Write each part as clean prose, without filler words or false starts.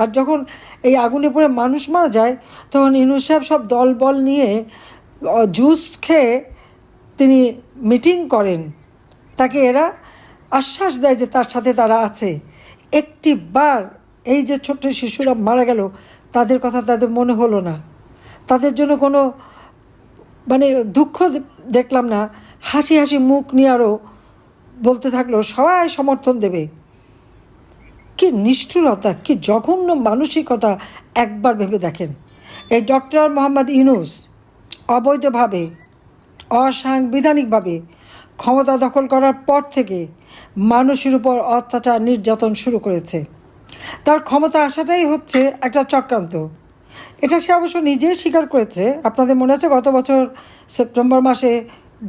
আর যখন এই আগুনে পড়ে মানুষ মারা যায় তখন ইউনূস সাহেব সব দলবল নিয়ে জুস খেয়ে তিনি মিটিং করেন। তাকে এরা আশ্বাস দেয় যে তার সাথে তারা আছে। একটি বার এই যে ছোট্ট শিশুরা মারা গেল তাদের কথা তাদের মনে হলো না, তাদের জন্য কোনো দুঃখ দেখলাম না। হাসি হাসি মুখ নিয়ে আরও বলতে থাকলো সবাই সমর্থন দেবে। কি নিষ্ঠুরতা, কি জঘন্য মানসিকতা একবার ভেবে দেখেন। এই ডক্টর মোহাম্মদ ইউনূস অবৈধভাবে অসাংবিধানিকভাবে ক্ষমতা দখল করার পর থেকে মানুষের উপর অত্যাচার নির্যাতন শুরু করেছে। তার ক্ষমতা আসাটাই হচ্ছে একটা চক্রান্ত। এটা সে অবশ্য নিজেই স্বীকার করেছে। আপনাদের মনে আছে গত বছর সেপ্টেম্বর মাসে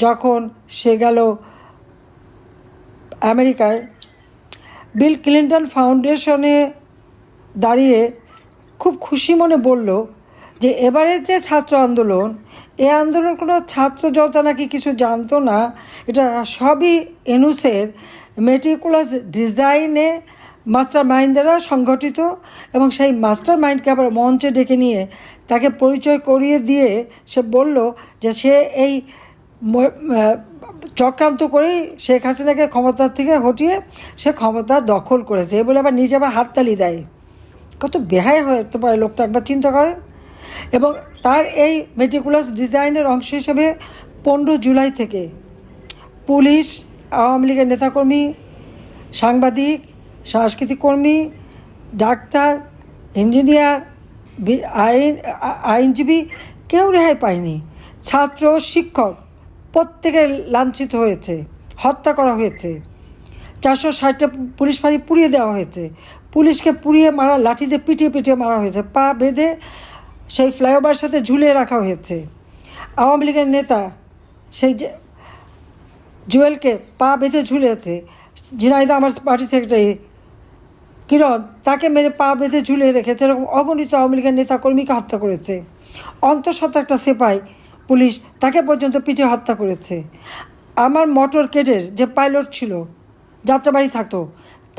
যখন সে গেল আমেরিকায়, বিল ক্লিন্টন ফাউন্ডেশনে দাঁড়িয়ে খুব খুশি মনে বলল যে এবারের যে ছাত্র আন্দোলন, এই আন্দোলন কোনো ছাত্র জনতা নাকি কিছু জানতো না, এটা সবই ইউনূসের মেটিকুলাস ডিজাইনে মাস্টার মাইন্ড দ্বারা সংগঠিত। এবং সেই মাস্টার মাইন্ডকে আবার মঞ্চে ডেকে নিয়ে তাকে পরিচয় করিয়ে দিয়ে সে বলল যে সে এই চক্রান্ত করেই শেখ হাসিনাকে ক্ষমতার থেকে হটিয়ে সে ক্ষমতা দখল করেছে, এ বলে আবার নিজে আবার হাততালি দেয়। কত বেহায় হতে পারে লোকটা, একবার চিন্তা করেন। এবং তার এই মেটিকুলাস ডিজাইনের অংশ হিসেবে 15 জুলাই থেকে পুলিশ, আওয়ামী লীগের নেতাকর্মী, সাংবাদিক, সাংস্কৃতিক কর্মী, ডাক্তার, ইঞ্জিনিয়ার, আইনজীবী কেউ রেহাই পায়নি। ছাত্র, শিক্ষক প্রত্যেকের লাঞ্ছিত হয়েছে, হত্যা করা হয়েছে। 460টা পুলিশ ফাঁড়ি পুড়িয়ে দেওয়া হয়েছে, পুলিশকে পুড়িয়ে মারা, লাঠিতে পিটিয়ে পিটিয়ে মারা হয়েছে, পা বেঁধে সেই ফ্লাইওভারের সাথে ঝুলিয়ে রাখা হয়েছে। আওয়ামী লীগের নেতা সেই যে জুয়েলকে পা বেঁধে ঝুলিয়েছে, ঝিনাইদহ আমার পার্টি সেক্রেটারি কিরণ, তাকে মেরে পা বেঁধে ঝুলিয়ে রেখেছে। এরকম অগণিত আওয়ামী লীগের নেতাকর্মীকে হত্যা করেছে। অন্তঃসত্ত্বা একটা সিপাহি পুলিশ, তাকে পর্যন্ত পিটিয়ে হত্যা করেছে। আমার মোটর কেডের যে পাইলট ছিল, যাত্রাবাড়ি থাকতো,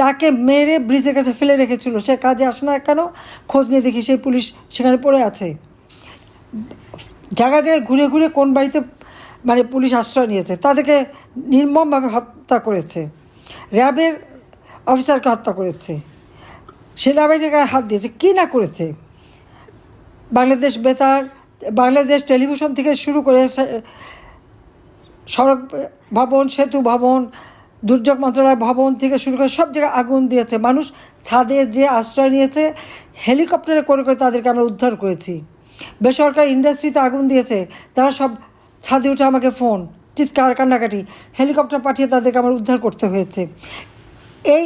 তাকে মেরে ব্রিজের কাছে ফেলে রেখেছিল। সে কাজে আসে না কেন, খোঁজ নিয়ে দেখি সেই পুলিশ সেখানে পড়ে আছে। জায়গায় জায়গায় ঘুরে ঘুরে কোন বাড়িতে পুলিশ আশ্রয় নিয়েছে তাদেরকে নির্মমভাবে হত্যা করেছে। র্যাবের অফিসারকে হত্যা করেছে, সেনাবাহিনীর গায়ে হাত দিয়েছে, কী না করেছে। বাংলাদেশ বেতার, বাংলাদেশ টেলিভিশন থেকে শুরু করে সড়ক ভবন, সেতু ভবন, দুর্যোগ মন্ত্রণালয় ভবন থেকে শুরু করে সব জায়গায় আগুন দিয়েছে। মানুষ ছাদে যে আশ্রয় নিয়েছে, হেলিকপ্টারে করে করে তাদেরকে আমরা উদ্ধার করেছি। বেসরকারি ইন্ডাস্ট্রিতে আগুন দিয়েছে, তারা সব ছাদে উঠে আমাকে ফোন, চিৎকার, কান্নাকাটি, হেলিকপ্টার পাঠিয়ে তাদেরকে আমার উদ্ধার করতে হয়েছে। এই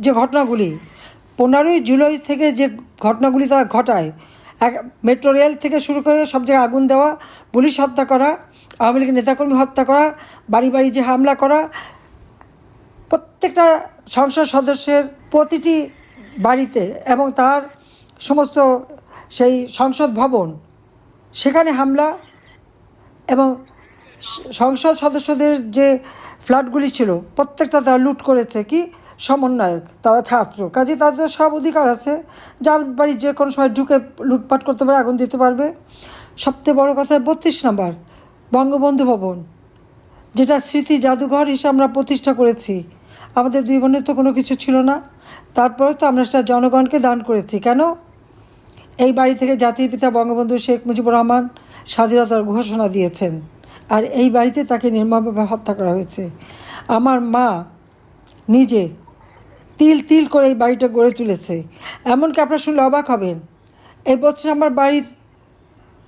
যে ঘটনাগুলি 15ই জুলাই থেকে যে ঘটনাগুলি তারা ঘটায়, মেট্রো রেল থেকে শুরু করে সব জায়গায় আগুন দেওয়া, পুলিশ হত্যা করা, আওয়ামী লীগের নেতাকর্মী হত্যা করা, বাড়ি বাড়ি যে হামলা করা, প্রত্যেকটা সংসদ সদস্যের প্রতিটি বাড়িতে এবং তার সমস্ত সেই সংসদ ভবন সেখানে হামলা, এবং সংসদ সদস্যদের যে ফ্ল্যাটগুলি ছিল প্রত্যেকটা তারা লুট করেছে। কি সমন্বয়ক, তারা ছাত্র, কাজে তাদের সব অধিকার আছে, যার বাড়ি যে কোনো সময় ঢুকে লুটপাট করতে পারে, আগুন দিতে পারবে। সবথেকে বড় কথা 32 নম্বর বঙ্গবন্ধু ভবন, যেটা স্মৃতি জাদুঘর হিসেবে আমরা প্রতিষ্ঠা করেছি। আমাদের 2 বোনের তো কোনো কিছু ছিল না, তারপরে তো আমরা সেটা জনগণকে দান করেছি। কেন? এই বাড়ি থেকে জাতির পিতা বঙ্গবন্ধু শেখ মুজিবুর রহমান স্বাধীনতার ঘোষণা দিয়েছেন, আর এই বাড়িতে তাকে নির্মমভাবে হত্যা করা হয়েছে। আমার মা নিজে তিল তিল করে এই বাড়িটা গড়ে তুলেছে। এমনকি আপনারা শুনলে অবাক হবেন, এই বছর আমার বাড়ির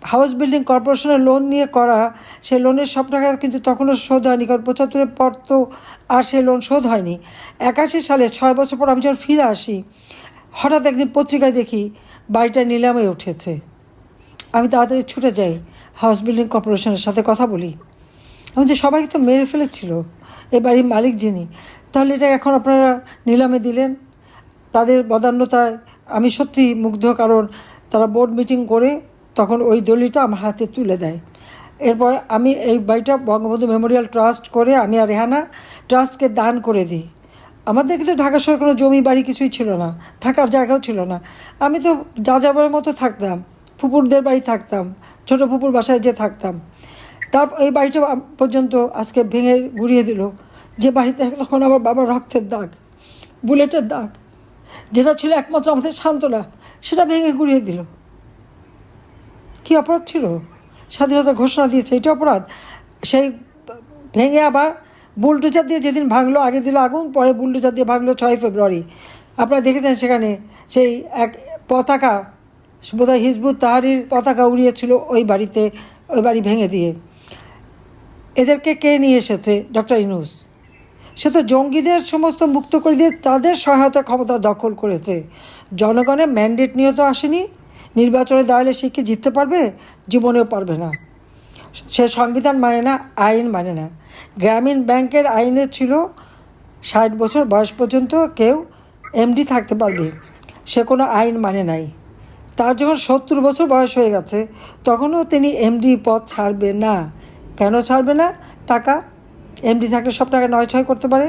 হাউস বিল্ডিং কর্পোরেশনের লোন নিয়ে করা, সেই লোনের সব টাকা কিন্তু তখনও শোধ হয়নি, কারণ 75-এর পর তো আর সেই লোন শোধ হয়নি। 81 সালে 6 বছর পর আমি যখন ফিরে আসি, হঠাৎ একদিন পত্রিকায় দেখি বাড়িটা নিলামে উঠেছে। আমি তাড়াতাড়ি ছুটে যাই, হাউস বিল্ডিং কর্পোরেশনের সাথে কথা বলি। আমি যে সবাইকে তো মেরে ফেলেছিল এই বাড়ির মালিক যিনি, তাহলে এটা এখন আপনারা নিলামে দিলেন। তাদের বদান্যতায় আমি সত্যি মুগ্ধ, কারণ তারা বোর্ড মিটিং করে তখন ওই দলিলটা আমার হাতে তুলে দেয়। এরপর আমি এই বাড়িটা বঙ্গবন্ধু মেমোরিয়াল ট্রাস্ট করে আমি আর রেহানা ট্রাস্টকে দান করে দিই। আমাদের কিন্তু ঢাকা শহরে কোনো জমি বাড়ি কিছুই ছিল না, থাকার জায়গাও ছিল না। আমি তো যাযাবরের মতো থাকতাম, ফুপুরদের বাড়ি থাকতাম, ছোটো ফুপুর বাসায় যে থাকতাম। তারপর এই বাড়িটা পর্যন্ত আজকে ভেঙে গুড়িয়ে দিল, যে বাড়িতে তখন আমার বাবার রক্তের দাগ, বুলেটের দাগ, যেটা ছিল একমাত্র আমাদের সান্ত্বনা, সেটা ভেঙে গুড়িয়ে দিল। কী অপরাধ ছিল? স্বাধীনতা ঘোষণা দিয়েছে, এটা অপরাধ? সেই ভেঙে আবার বুলডোজার দিয়ে যেদিন ভাঙলো, আগে দিল আগুন, পরে বুলডোজার দিয়ে ভাঙলো 6 ফেব্রুয়ারি। আপনারা দেখেছেন সেখানে সেই এক পতাকা, বোধহয় হিজবুত তাহরির পতাকা উড়িয়েছিল ওই বাড়িতে, ওই বাড়ি ভেঙে দিয়ে। এদেরকে কে নিয়ে এসেছে? ডক্টর ইউনূস। সে তো জঙ্গিদের সমস্ত মুক্ত করে দিয়ে তাদের সহায়তা ক্ষমতা দখল করেছে। জনগণের ম্যান্ডেট নিয়ে তো আসেনি। নির্বাচনে দাঁড়ালে সে কি জিততে পারবে? জীবনেও পারবে না। সে সংবিধান মানে না, আইন মানে না। গ্রামীণ ব্যাংকের আইনে ছিল 60 বছর বয়স পর্যন্ত কেউ এমডি থাকতে পারবে, সে কোনো আইন মানে নাই। তার যখন 70 বছর বয়স হয়ে গেছে, তখনও তিনি এমডি পদ ছাড়বে না। কেন ছাড়বে না? টাকা, এমডি থাকলে সব টাকা নয় ছয় করতে পারে,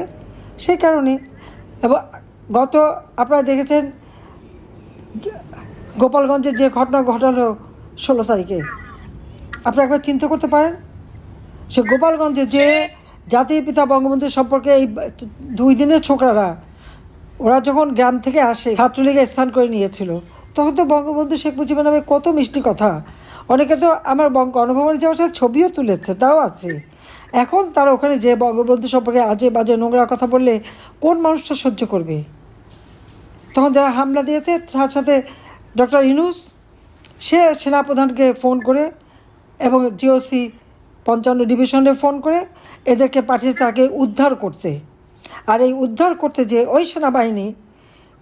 সেই কারণে। এবং গত আপনারা দেখেছেন গোপালগঞ্জে যে ঘটনা ঘটালো 16 তারিখে, আপনারা একবার চিন্তা করতে পারেন। সে গোপালগঞ্জে যে জাতির পিতা বঙ্গবন্ধু সম্পর্কে এই 2 দিনের ছোকরারা, ওরা যখন গ্রাম থেকে আসে ছাত্রলীগে স্থান করে নিয়েছিল, তখন তো বঙ্গবন্ধু শেখ মুজিবের নামে কত মিষ্টি কথা। অনেকে তো আমার গণভবনে যাওয়ার সাথে ছবিও তুলেছে, তাও আছে। এখন তারা ওখানে যে বঙ্গবন্ধু সম্পর্কে আজে বাজে নোংরা কথা বললে কোন মানুষটা সহ্য করবে? তখন যারা হামলা দিয়েছে, তার সাথে ডক্টর ইউনূস, সে সেনাপ্রধানকে ফোন করে এবং জিওসি 55 ডিভিশনে ফোন করে এদেরকে পাঠিয়েছে তাকে উদ্ধার করতে। আর এই উদ্ধার করতে যে ওই সেনাবাহিনী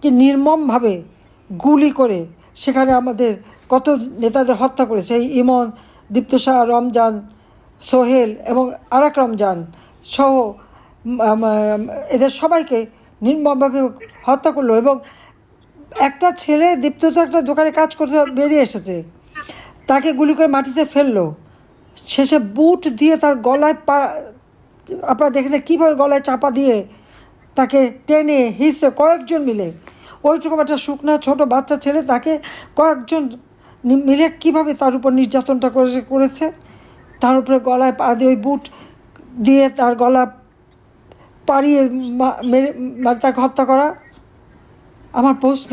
কি নির্মমভাবে গুলি করে সেখানে আমাদের কত নেতাদের হত্যা করেছে। এই ইমন, দীপ্ত শাহ, রমজান, সোহেল এবং আরাক রমজান সহ এদের সবাইকে নির্মমভাবে হত্যা করলো। এবং একটা ছেলে, দীপ্ত তো একটা দোকানে কাজ করতে বেরিয়ে এসেছে, তাকে গুলি করে মাটিতে ফেললো। শেষে বুট দিয়ে তার গলায় আপনারা দেখেছেন কীভাবে গলায় চাপা দিয়ে তাকে টেনে হিসে কয়েকজন মিলে, ওইরকম একটা শুকনা ছোটো বাচ্চা ছেলে, তাকে কয়েকজন মিলে কীভাবে তার উপর নির্যাতনটা করেছে। তার উপরে গলায় পা দিয়ে ওই বুট দিয়ে তার গলা পাড়িয়ে মেরে তাকে হত্যা করা। আমার প্রশ্ন,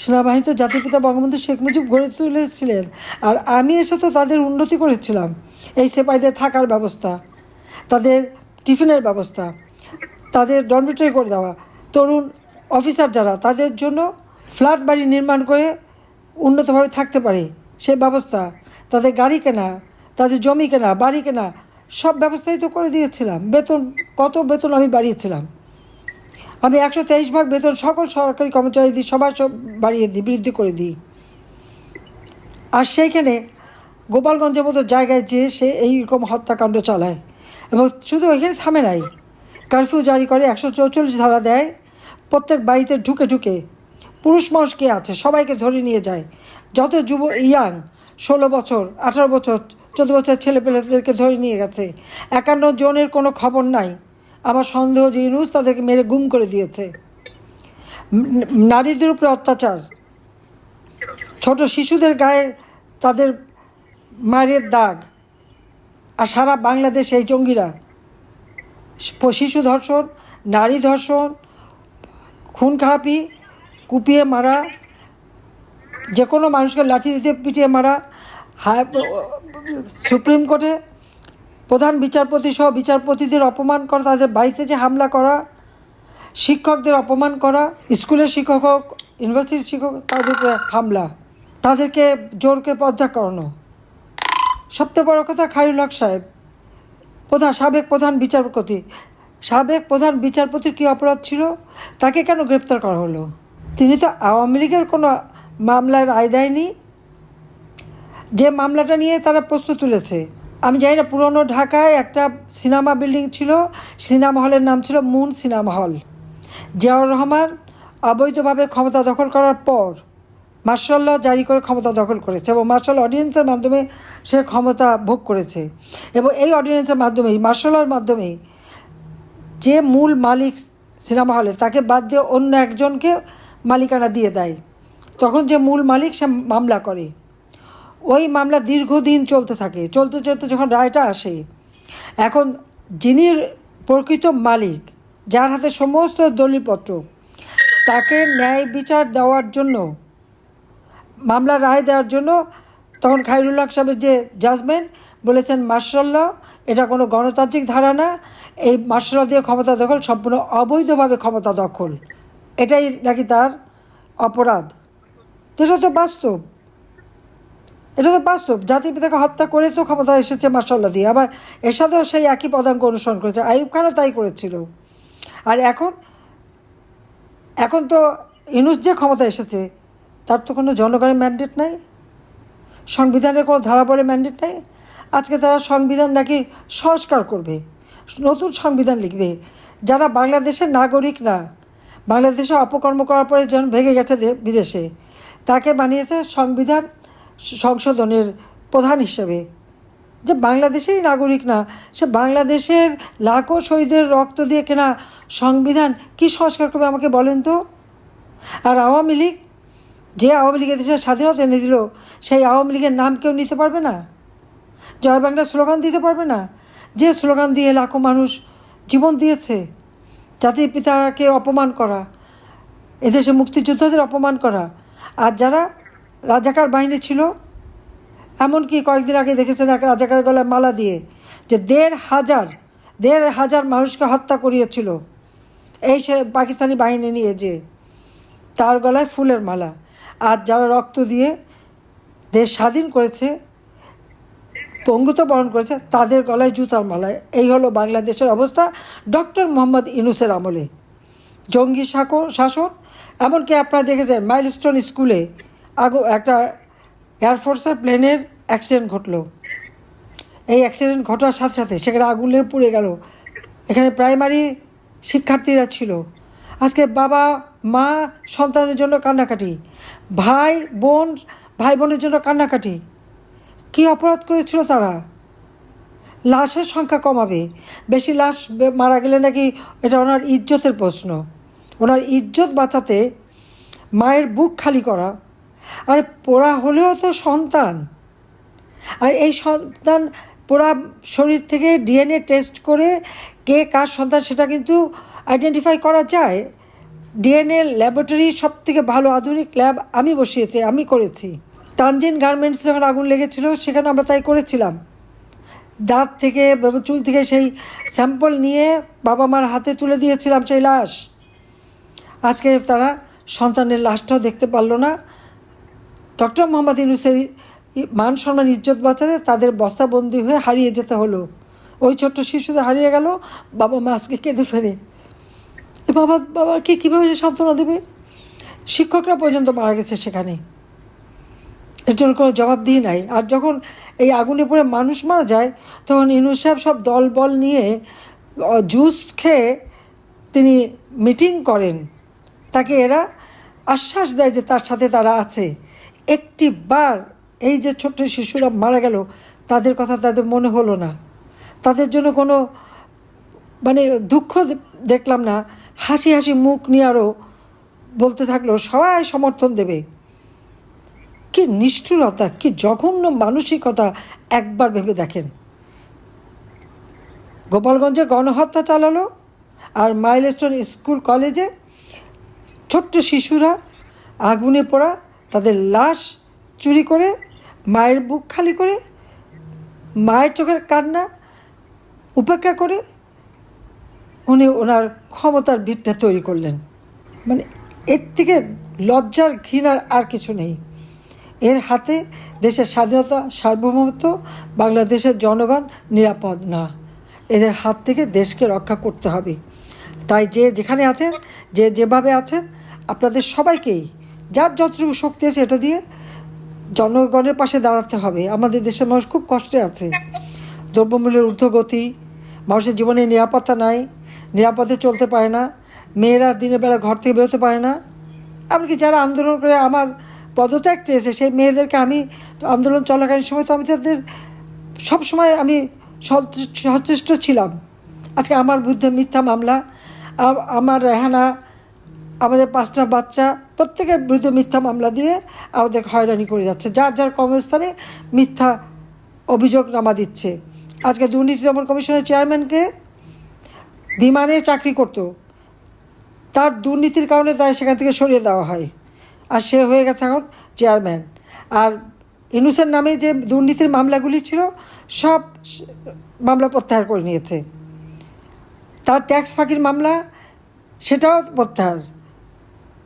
সেনাবাহিনী তো জাতির পিতা বঙ্গবন্ধু শেখ মুজিব গড়ে তুলেছিলেন, আর আমি এসে তো তাদের উন্নতি করেছিলাম। এই সেপাইদের থাকার ব্যবস্থা, তাদের টিফিনের ব্যবস্থা, তাদের ডরমিটরি করে দেওয়া, তরুণ অফিসার যারা, তাদের জন্য ফ্ল্যাট বাড়ি নির্মাণ করে উন্নতভাবে থাকতে পারে সে ব্যবস্থা, তাদের গাড়ি কেনা, তাদের জমি কেনা, বাড়ি কেনা, সব ব্যবস্থাই তো করে দিয়েছিলাম। বেতন, কত বেতন আমি বাড়িয়েছিলাম। আমি 123 ভাগ বেতন সকল সরকারি কর্মচারীদের সবার সব বাড়িয়ে দিই, বৃদ্ধি করে দিই। আর সেইখানে গোপালগঞ্জের মতো জায়গায় যে সে এইরকম হত্যাকাণ্ড চালায়, এবং শুধু এখানে থামে নাই, কারফিউ জারি করে, 144 ধারা দেয়, প্রত্যেক বাড়িতে ঢুকে ঢুকে পুরুষ মানুষ কে আছে সবাইকে ধরে নিয়ে যায়। যত ইয়াং 16 বছর, 18 বছর, 14 বছর ছেলেপেলেদেরকে ধরে নিয়ে গেছে। 51 জনের কোনো খবর নাই। আমার সন্দেহ যে ইউনূস তাদেরকে মেরে গুম করে দিয়েছে। নারীদের উপরে অত্যাচার, ছোট শিশুদের গায়ে তাদের মায়ের দাগ, আর সারা বাংলাদেশ এই জঙ্গিরা শিশু ধর্ষণ, নারী ধর্ষণ, খুন খারাপি, কুপিয়ে মারা, যে কোনো মানুষকে লাঠি দিতে পিটিয়ে মারা, সুপ্রিম কোর্টে প্রধান বিচারপতি সহ বিচারপতিদের অপমান করা, তাদের বাড়িতে যে হামলা করা, শিক্ষকদের অপমান করা, স্কুলের শিক্ষক হোক, ইউনিভার্সিটির শিক্ষক, তাদের উপরে হামলা, তাদেরকে জোরকে পর্দা করানো। সবচেয়ে বড় কথা, খায়রুল হক সাহেব সাবেক প্রধান বিচারপতির কী অপরাধ ছিল? তাকে কেন গ্রেপ্তার করা হলো? তিনি তো আওয়ামী লীগের কোনো মামলার রায় দেয়নি। যে মামলাটা নিয়ে তারা প্রশ্ন তুলেছে, আমি জানি না, পুরনো ঢাকায় একটা সিনেমা বিল্ডিং ছিল, সিনেমা হলের নাম ছিল moon cinema hall. Ziaur Rahman অবৈধভাবে ক্ষমতা দখল করার পর মার্শাল ল জারি করে ক্ষমতা দখল করেছে, এবং মার্শাল অর্ডিন্যান্সের মাধ্যমে সে ক্ষমতা ভোগ করেছে। এবং এই অর্ডিন্যান্সের মাধ্যমেই, মার্শাল লর মাধ্যমেই, যে মূল মালিক সিনেমা হলে, তাকে বাদ দিয়ে অন্য একজনকে মালিকানা দিয়ে দেয়। তখন যে মূল মালিক সে মামলা করে, ওই মামলা দীর্ঘদিন চলতে থাকে। চলতে চলতে যখন রায়টা আসে, এখন যিনি প্রকৃত মালিক, যার হাতে সমস্ত দলিলপত্র, তাকে ন্যায় বিচার দেওয়ার জন্য, মামলা রায় দেওয়ার জন্য, তখন খায়রুল হক সাহেবের যে জাজমেন্ট বলেছেন মার্শাল ল, এটা কোনো গণতান্ত্রিক ধারা না, এই মার্শাল ল দিয়ে ক্ষমতা দখল সম্পূর্ণ অবৈধভাবে ক্ষমতা দখল, এটাই নাকি তার অপরাধ। যেটা তো বাস্তব, এটা তো বাস্তব। জাতির পিতাকে হত্যা করে তো ক্ষমতা এসেছে মার্শাল ল দিয়ে। আবার এর সাথেও সেই একই পদাঙ্ক অনুসরণ করেছে, আইয়ুব খানও তাই করেছিল। আর এখন তো ইউনূস যে ক্ষমতা এসেছে, তার তো কোনো জনগণের ম্যান্ডেট নাই, সংবিধানের কোনো ধারাবলে ম্যান্ডেট নাই। আজকে তারা সংবিধান নাকি সংস্কার করবে, নতুন সংবিধান লিখবে। যারা বাংলাদেশের নাগরিক না, বাংলাদেশে অপকর্ম করার পরে যখন ভেগে গেছে বিদেশে, তাকে বানিয়েছে সংবিধান সংশোধনের প্রধান হিসেবে। যে বাংলাদেশেরই নাগরিক না, সে বাংলাদেশের লাখো শহীদের রক্ত দিয়ে কেনা সংবিধান কি সংস্কার করবে আমাকে বলেন তো। আর আওয়ামী লীগ, যে আওয়ামী লীগের দেশের স্বাধীনতা এনে দিল, সেই আওয়ামী লীগের নাম কেউ নিতে পারবে না, জয় বাংলা স্লোগান দিতে পারবে না, যে স্লোগান দিয়ে লাখো মানুষ জীবন দিয়েছে। জাতির পিতাকে অপমান করা, এদেশে মুক্তিযোদ্ধাদের অপমান করা। আর যারা রাজাকার বাহিনী ছিল, এমনকি কয়েকদিন আগে দেখেছেন এক রাজাকারের গলায় মালা দিয়ে যে 1,500 মানুষকে হত্যা করিয়েছিল এই সে পাকিস্তানি বাহিনী নিয়ে, যে তার গলায় ফুলের মালা। আর যারা রক্ত দিয়ে দেশ স্বাধীন করেছে, পঙ্গুত্ব বরণ করেছে, তাদের গলায় জুতার মালা। এই হলো বাংলাদেশের অবস্থা ডক্টর মোহাম্মদ ইউনূসের আমলে। জঙ্গি শাসন, এমনকি আপনারা দেখেছেন মাইলস্টোন স্কুলে একটা এয়ারফোর্সের প্লেনের অ্যাক্সিডেন্ট ঘটলো। এই অ্যাক্সিডেন্ট ঘটার সাথে সাথে সেখানে আগুন লেগে পুড়ে গেল। এখানে প্রাইমারি শিক্ষার্থীরা ছিল। আজকে বাবা মা সন্তানের জন্য কান্নাকাটি, ভাই বোনের জন্য কান্নাকাটি। কী অপরাধ করেছিল তারা? লাশের সংখ্যা কমাবে, বেশি লাশ মারা গেলে নাকি এটা ওনার ইজ্জতের প্রশ্ন। ওনার ইজ্জত বাঁচাতে মায়ের বুক খালি করা। আর পোড়া হলেও তো সন্তান, আর এই সন্তান পোড়া শরীর থেকে ডিএনএ টেস্ট করে কে কার সন্তান সেটা কিন্তু আইডেন্টিফাই করা যায়। ডিএনএ ল্যাবরেটরি সব থেকে ভালো আধুনিক ল্যাব আমি বসিয়েছি, আমি করেছি। তানজিন গার্মেন্টস যখন আগুন লেগেছিল সেখানে আমরা তাই করেছিলাম। দাঁত থেকে চুল থেকে সেই স্যাম্পল নিয়ে বাবা মার হাতে তুলে দিয়েছিলাম সেই লাশ। আজকে তারা সন্তানের লাশটাও দেখতে পারল না। ডক্টর মোহাম্মদ ইউনূসের মান সম্মান ইজ্জত বাঁচাতে তাদের বস্তাবন্দি হয়ে হারিয়ে যেতে হলো। ওই ছোট্ট শিশুদের হারিয়ে গেল, বাবা মা আজকে কেঁদে ফেরে। বাবাকে কীভাবে সান্ত্বনা দেবে? শিক্ষকরা পর্যন্ত মারা গেছে সেখানে, এর জন্য কোনো জবাবদিহি নাই। আর যখন এই আগুনে পড়ে মানুষ মারা যায়, তখন ইউনূস সাহেব সব দলবল নিয়ে জুস খেয়ে তিনি মিটিং করেন। তাকে এরা আশ্বাস দেয় যে তার সাথে তারা আছে। একটিবার এই যে ছোট্ট শিশুরা মারা গেল, তাদের কথা তাদের মনে হলো না, তাদের জন্য কোনো দুঃখ দেখলাম না। হাসি হাসি মুখ নিয়ে আরও বলতে থাকলো সবাই সমর্থন দেবে। কি নিষ্ঠুরতা, কি জঘন্য মানসিকতা একবার ভেবে দেখেন। গোপালগঞ্জে গণহত্যা চালালো, আর মাইলস্টোন স্কুল কলেজে ছোট্ট শিশুরা আগুনে পোড়া, তাদের লাশ চুরি করে, মায়ের বুক খালি করে, মায়ের চোখের কান্না উপেক্ষা করে উনি ওনার ক্ষমতার ভিতটা তৈরি করলেন। এর থেকে লজ্জার ঘৃণার আর কিছু নেই। এর হাতে দেশের স্বাধীনতা, সার্বভৌমত্ব, বাংলাদেশের জনগণ নিরাপদ না। এদের হাত থেকে দেশকে রক্ষা করতে হবে। তাই যে যেখানে আছেন, যে যেভাবে আছেন, আপনাদের সবাইকেই যার যতটুকু শক্তি আছে এটা দিয়ে জনগণের পাশে দাঁড়াতে হবে। আমাদের দেশের মানুষ খুব কষ্টে আছে। দ্রব্যমূল্যের ঊর্ধ্বগতি, মানুষের জীবনে নিরাপত্তা নাই, নিরাপদে চলতে পারে না, মেয়েরা দিনের বেলা ঘর থেকে বেরোতে পারে না। এমনকি যারা আন্দোলন করে আমার পদত্যাগ চেয়েছে, সেই মেয়েদেরকে আমি আন্দোলন চলাকালীন সময় তো আমি তাদের সবসময় আমি সচেষ্ট ছিলাম। আজকে আমার বিরুদ্ধে মিথ্যা মামলা, আমার রেহানা, আমাদের 5টা বাচ্চা, প্রত্যেকের বিরুদ্ধে মিথ্যা মামলা দিয়ে আমাদের হয়রানি করে যাচ্ছে, যার যার কর্মস্থানে মিথ্যা অভিযোগ নামা দিচ্ছে। আজকে দুর্নীতি দমন কমিশনের চেয়ারম্যানকে বিমানে চাকরি করতো, তার দুর্নীতির কারণে তার সেখান থেকে সরিয়ে দেওয়া হয়, আর সে হয়ে গেছে এখন চেয়ারম্যান। আর ইউনূসের নামে যে দুর্নীতির মামলাগুলি ছিল সব মামলা প্রত্যাহার করে নিয়েছে। তার ট্যাক্স ফাঁকির মামলা সেটাও প্রত্যাহার।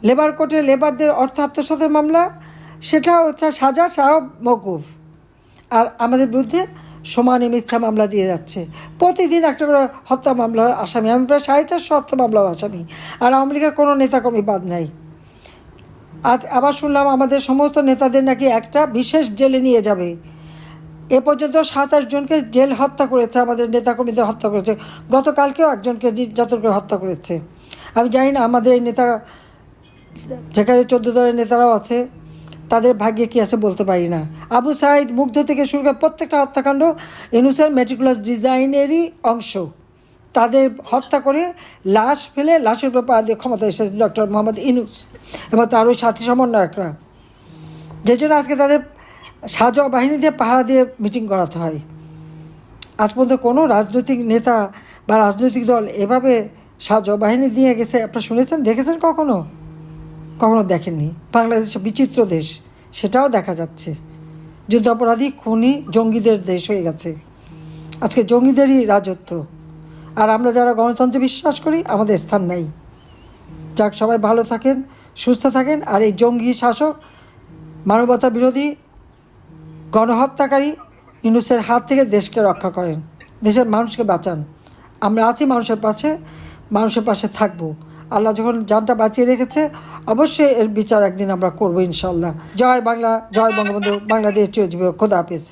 লেবার কোর্টে লেবারদের অর্থ আত্মসাতের মামলা সেটাও সাজা সেটাও মওকুফ। আর আমাদের বিরুদ্ধে সমানে মিথ্যা মামলা দিয়ে যাচ্ছে। প্রতিদিন একটা করে হত্যা মামলার আসামি, আমি প্রায় 450 হত্যা মামলার আসামি, আর আওয়ামী লীগের কোনো নেতাকর্মী বাদ নাই। আজ আবার শুনলাম আমাদের সমস্ত নেতাদের নাকি একটা বিশেষ জেলে নিয়ে যাবে। এ পর্যন্ত 27 জনকে জেল হত্যা করেছে, আমাদের নেতাকর্মীদের হত্যা করেছে। গতকালকেও একজনকে নির্যাতন করে হত্যা করেছে। আমি জানি না আমাদের এই নেতা, যেখানে 14 দলের নেতারাও আছে, তাদের ভাগ্যে কী আছে বলতে পারি না। আবু সাইদ, মুগ্ধ থেকে শুরু করে প্রত্যেকটা হত্যাকাণ্ড ইউনূসের মেটিকুলাস ডিজাইনেরই অংশ। তাদের হত্যা করে লাশ ফেলে লাশের উপর পা দিয়ে ক্ষমতা এসেছে ডক্টর মোহাম্মদ ইউনূস এবং তার ওই সাথী সমন্বয়করা, যে জন্য আজকে তাদের সাজোয়া বাহিনী দিয়ে পাহারা দিয়ে মিটিং করাতে হয়। আজ পর্যন্ত কোনো রাজনৈতিক নেতা বা রাজনৈতিক দল এভাবে সাজোয়া বাহিনী দিয়ে গেছে আপনারা শুনেছেন, দেখেছেন কখনো? কখনো দেখেননি। বাংলাদেশ বিচিত্র দেশ, সেটাও দেখা যাচ্ছে। যুদ্ধাপরাধী, খুনি, জঙ্গিদের দেশ হয়ে গেছে আজকে, জঙ্গিদেরই রাজত্ব। আর আমরা যারা গণতন্ত্রে বিশ্বাস করি আমাদের স্থান নাই। যাক, সবাই ভালো থাকেন, সুস্থ থাকেন, আর এই জঙ্গি শাসক, মানবতা বিরোধী, গণহত্যাকারী ইউনূসের হাত থেকে দেশকে রক্ষা করেন, দেশের মানুষকে বাঁচান। আমরা আছি মানুষের পাশে, মানুষের পাশে থাকবো। আল্লাহ যখন জানটা বাঁচিয়ে রেখেছে, অবশ্যই এর বিচার একদিন আমরা করবো ইনশাল্লাহ। জয় বাংলা, জয় বঙ্গবন্ধু, বাংলাদেশ চিরজীবী হোক। খোদা হাফেজ।